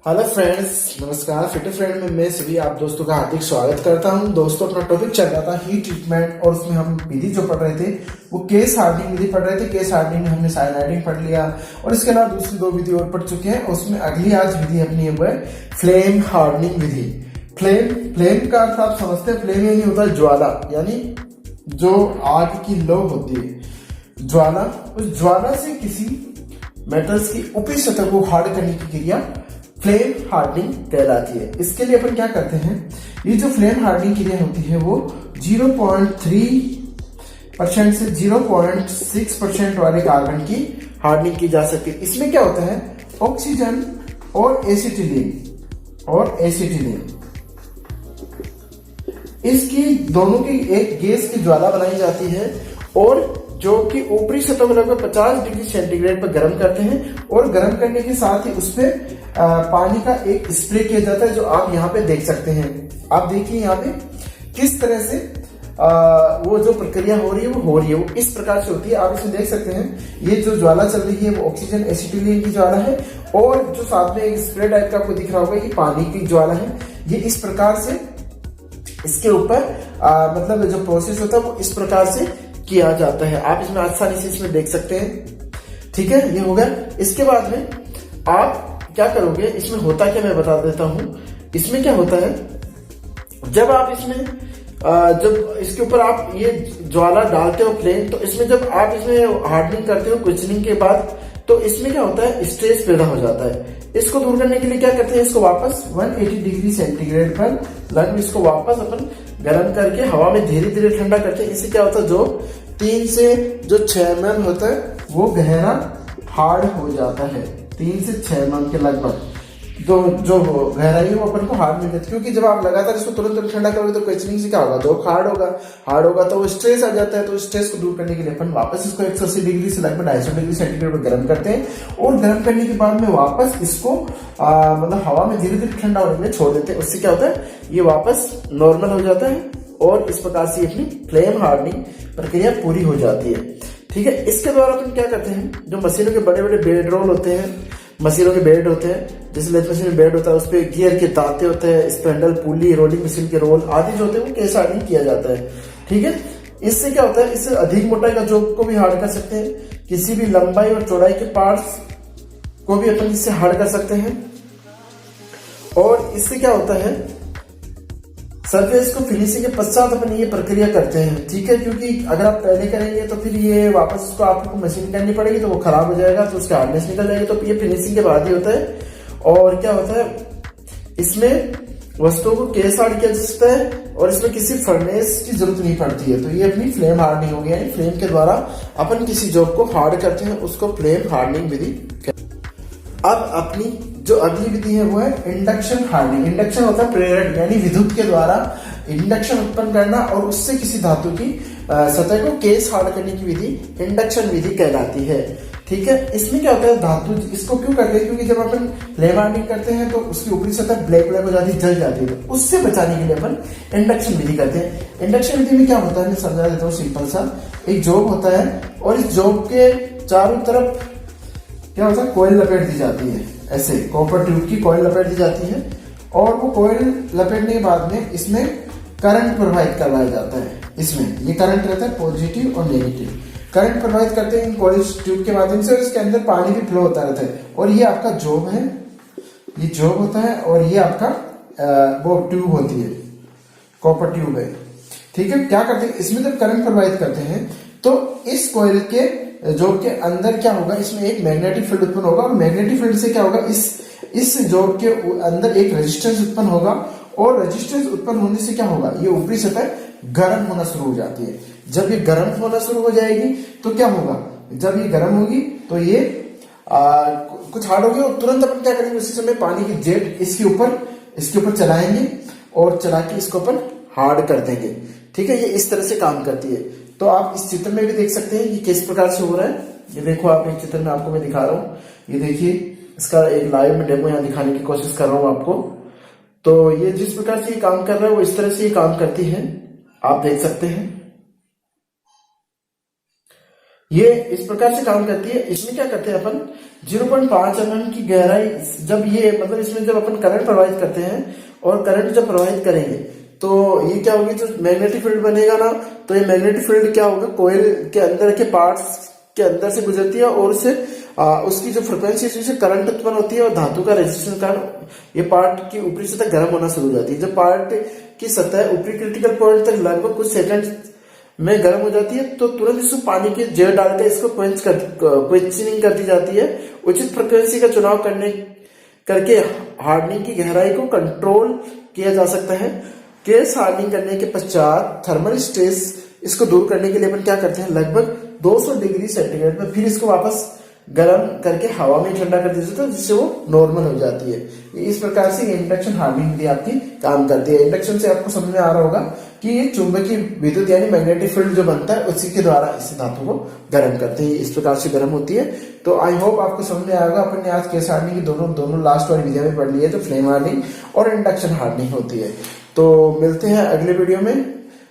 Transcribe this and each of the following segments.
Hello friends, नमस्कार। Fit friend में मैं सभी आप दोस्तों का हार्दिक स्वागत करता हूं। दोस्तों, अपना टॉपिक चल रहा था हीट ट्रीटमेंट और उसमें हम विधि जो पढ़ रहे थे वो केस हार्डनिंग विधि पढ़ रहे थे। केस हार्डनिंग में हमने साइनाइडिंग पढ़ लिया और इसके अलावा दूसरी दो विधि और पढ़ चुके हैं। उसमें अगली आज विधि अपनी है वो है फ्लेम हार्डनिंग विधि। फ्लेम का अर्थ आप समझते हैं, फ्लेम यानी होता है ज्वाला, यानी जो आग की लौ होती है ज्वाला, उस ज्वाला से किसी मेटल्स की ऊपरी सतह को हार्ड करने की क्रिया फ्लेम हार्डनिंग कहलाती है। इसके लिए अपन क्या करते हैं, ये जो फ्लेम हार्डनिंग क्रिया होती है वो 0.3% से 0.6% वाले कार्बन की हार्डनिंग की जा सकती है। इसमें क्या होता है, ऑक्सीजन और एसिटिलीन इसकी दोनों की एक गैस की ज्वाला बनाई जाती है और जो कि ऊपरी सतह को लगभग 50 डिग्री सेंटीग्रेड पर गर्म करते हैं और गर्म करने के साथ ही उसपे पानी का एक स्प्रे किया जाता है, जो आप यहाँ पे देख सकते हैं। आप देखिए यहाँ पे किस तरह से वो जो प्रक्रिया हो रही है वो इस प्रकार से होती है। आप इसमें देख सकते हैं, ये जो ज्वाला चल रही है वो ऑक्सीजन एसिटिलीन की ज्वाला है और जो साथ में एक स्प्रे टाइप का आपको दिख रहा होगा ये पानी की ज्वाला है। ये इस प्रकार से इसके ऊपर मतलब जो प्रोसेस होता है वो इस प्रकार से किया जाता है। आप इसमें आसानी से इसमें देख सकते हैं। ठीक है, ये हो गया। इसके बाद में आप क्या करोगे, इसमें होता क्या मैं बता देता हूं। इसमें क्या होता है, जब आप इसमें जब इसके ऊपर आप ये ज्वाला डालते हो फ्लेम, तो इसमें जब आप इसमें हार्डनिंग करते हो क्विचनिंग के बाद, तो इसमें क्या होता है, स्ट्रेस पैदा हो जाता है। इसको दूर करने के लिए क्या करते हैं, इसको वापस 180 डिग्री सेंटीग्रेड पर लगभग इसको वापस अपन गर्म करके हवा में धीरे धीरे ठंडा करते हैं। इससे क्या होता है, जो 3 से 6 mm होता है वो गहरा हार्ड हो जाता है। 3 से 6 mm के लगभग जो गहराई है वो अपन को हार्ड मिल जाती है। क्योंकि जब आप लगातार इसको तुरंत ठंडा करोगे तो क्वेश्चनिंग से क्या होगा, जो हार्ड होगा तो वो स्ट्रेस आ जाता है। तो स्ट्रेस को दूर करने के लिए अपन वापस इसको 180 डिग्री से लगभग 250 डिग्री सेंटीग्रेड पर गर्म करते हैं और गर्म करने के बाद में वापस इसको मतलब हवा में धीरे धीरे ठंडा होने के लिए छोड़ देते हैं। उससे क्या होता है, ये वापस नॉर्मल हो जाता है और इस प्रकार से अपनी फ्लेम हार्डनिंग प्रक्रिया पूरी हो जाती है। ठीक है, इसके द्वारा अपन क्या करते हैं, जो मशीनों के बड़े बड़े बेड रोल होते हैं, मशीनों के बेड होते हैं, जैसे लेथ मशीन में बेड होता है, उस पर गियर के दांते होते हैं, स्पेंडल, पुली, रोलिंग मशीन के रोल आदि जो होते हैं वो केस हार्डनिंग किया जाता है। ठीक है, इससे क्या होता है, इससे अधिक मोटाई का जॉब को भी हार्ड कर सकते हैं। किसी भी लंबाई और चौड़ाई के पार्ट्स को भी अपन इससे हार्ड कर सकते हैं। और इससे क्या होता है, सरफेस को फिनिशिंग के पश्चात अपन ये प्रक्रिया करते हैं। ठीक है, क्योंकि अगर आप पहले करेंगे तो फिर ये वापस उसको आपको मशीन करनी पड़ेगी तो वो खराब हो जाएगा, तो उसका हार्डनेस निकल जाएगी। तो ये फिनिशिंग के बाद ही होता है। और क्या होता है, इसमें वस्तुओं को केस हार्ड किया जा सकता है और इसमें किसी फर्नेस की जरूरत नहीं पड़ती है। तो ये अपनी फ्लेम हार्डनिंग हो गया है। फ्लेम के द्वारा अपन किसी जॉब को हार्ड करते हैं, उसको फ्लेम हार्डनिंग विधि। अब अपनी जो अगली विधि है वो है इंडक्शन हार्डनिंग। इंडक्शन होता है प्रेरण, यानी विद्युत के द्वारा इंडक्शन उत्पन्न करना और उससे किसी धातु की सतह को केस हार्ड करने की विधि इंडक्शन विधि कहलाती है। ठीक है, इसमें क्या होता है, धातु इसको क्यों करते हैं, क्योंकि जब अपन फ्लेम हार्डनिंग करते हैं तो उसकी ऊपरी सतह ब्लैक हो जाती है, जल जाती है। तो उससे बचाने के लिए अपन इंडक्शन विधि करते हैं। इंडक्शन विधि में क्या होता है, मैं समझा देता हूँ सिंपल सा। एक जॉब होता है और इस जॉब के चारों तरफ क्या होता है, कॉइल लपेट दी जाती है, ऐसे कॉपर ट्यूब की कॉइल लपेट दी जाती है और वो कॉइल लपेटने के बाद में इसमें करंट प्रवाहित करवाया जाता है। इसमें ये करंट रहता है पॉजिटिव और नेगेटिव। करंट प्रवाहित करते हैं इन कॉइल ट्यूब के माध्यम से और इसके अंदर पानी भी फ्लो होता रहता है। और ये आपका जॉब है, ये जॉब होता है और ये आपका वो ट्यूब होती है, कॉपर ट्यूब है। ठीक है, क्या करते हैं, इसमें जब करंट प्रवाहित करते हैं तो इस कॉइल के जॉब के अंदर क्या होगा, इसमें एक मैग्नेटिक फील्ड उत्पन्न होगा और मैग्नेटिक फील्ड से क्या होगा, इस जॉब के अंदर एक रेजिस्टेंस उत्पन्न होगा और रेजिस्टेंस उत्पन्न होने से क्या होगा, ये ऊपरी सतह गर्म होना शुरू हो जाती है। जब ये गर्म होना शुरू हो जाएगी तो क्या होगा, जब ये गर्म होगी तो ये कुछ हार्ड होगी और तुरंत अपन क्या करेंगे, उसी समय पानी की जेट इसके ऊपर चलाएंगे और चला के इसको अपन हार्ड कर देंगे। ठीक है, ये इस तरह से काम करती है। तो आप इस चित्र में भी देख सकते हैं ये किस प्रकार से हो रहा है। ये देखो, आप एक चित्र में आपको मैं दिखा रहा हूँ, ये देखिए, इसका एक लाइव में डेमो यहाँ दिखाने की कोशिश कर रहा हूँ आपको। तो ये जिस प्रकार से ये काम कर रहा है वो इस तरह से ये काम करती है, आप देख सकते हैं। ये इस प्रकार से काम करती है। इसमें क्या करते हैं अपन, 0.5 mm की गहराई, जब ये मतलब इसमें जब अपन करंट प्रवाहित करते हैं और करंट जब प्रवाहित करेंगे तो ये क्या होगी, जो मैग्नेटिक फील्ड बनेगा ना, तो ये मैग्नेटिक फील्ड क्या होगा, कोयल के अंदर के पार्ट्स के अंदर से गुजरती है और उससे उसकी जो फ्रिक्वेंसी है उससे करंट उत्पन्न होती है और धातु का रेजिस्टेंस कारण ये पार्ट की ऊपरी सतह गर्म होना शुरू हो जाती है। जब पार्ट की सतह ऊपरी क्रिटिकल पॉइंट तक लगभग कुछ सेकंड में गर्म हो जाती है तो तुरंत इसको पानी के जेल डालकर इसको क्वेश्चनिंग कर दी जाती है। उचित फ्रिक्वेंसी का चुनाव करके हार्डनिंग की गहराई को कंट्रोल किया जा सकता है। केस हार्डनिंग करने के पश्चात थर्मल स्ट्रेस इसको दूर करने के लिए अपन क्या करते हैं, लगभग 200 डिग्री सेंटीग्रेड में फिर इसको वापस गर्म करके हवा में ठंडा कर दिया जाता है, जिससे वो नॉर्मल हो जाती है। इस प्रकार से इंडक्शन हार्डनिंग भी आपकी काम करती है। इंडक्शन से आपको समझ में आ रहा होगा कि ये चुंबकीय विद्युत यानी मैग्नेटिक फील्ड जो बनता है उसी के द्वारा इस धातु को गर्म करते हैं, इस प्रकार से गर्म होती है। तो आई होप आपको समझ में आएगा। अपन ने आज केस हार्डनिंग की दोनों लास्ट वाली विधियां भी पढ़ ली है, जो फ्लेम हार्डनिंग और इंडक्शन हार्डनिंग होती है। तो मिलते हैं अगले वीडियो में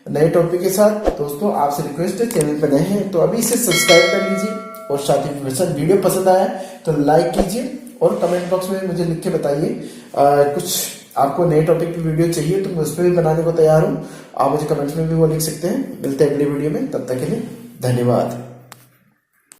नए टॉपिक के साथ। दोस्तों आपसे रिक्वेस्ट है, चैनल पर नए हैं तो अभी इसे सब्सक्राइब कर लीजिए और साथ ही वीडियो पसंद आया तो लाइक कीजिए और कमेंट बॉक्स में मुझे लिख के बताइए कुछ आपको नए टॉपिक पे वीडियो चाहिए तो मैं उस पर भी बनाने को तैयार हूँ। आप मुझे कमेंट्स में भी वो लिख सकते हैं। मिलते हैं अगले वीडियो में, तब तक के लिए धन्यवाद।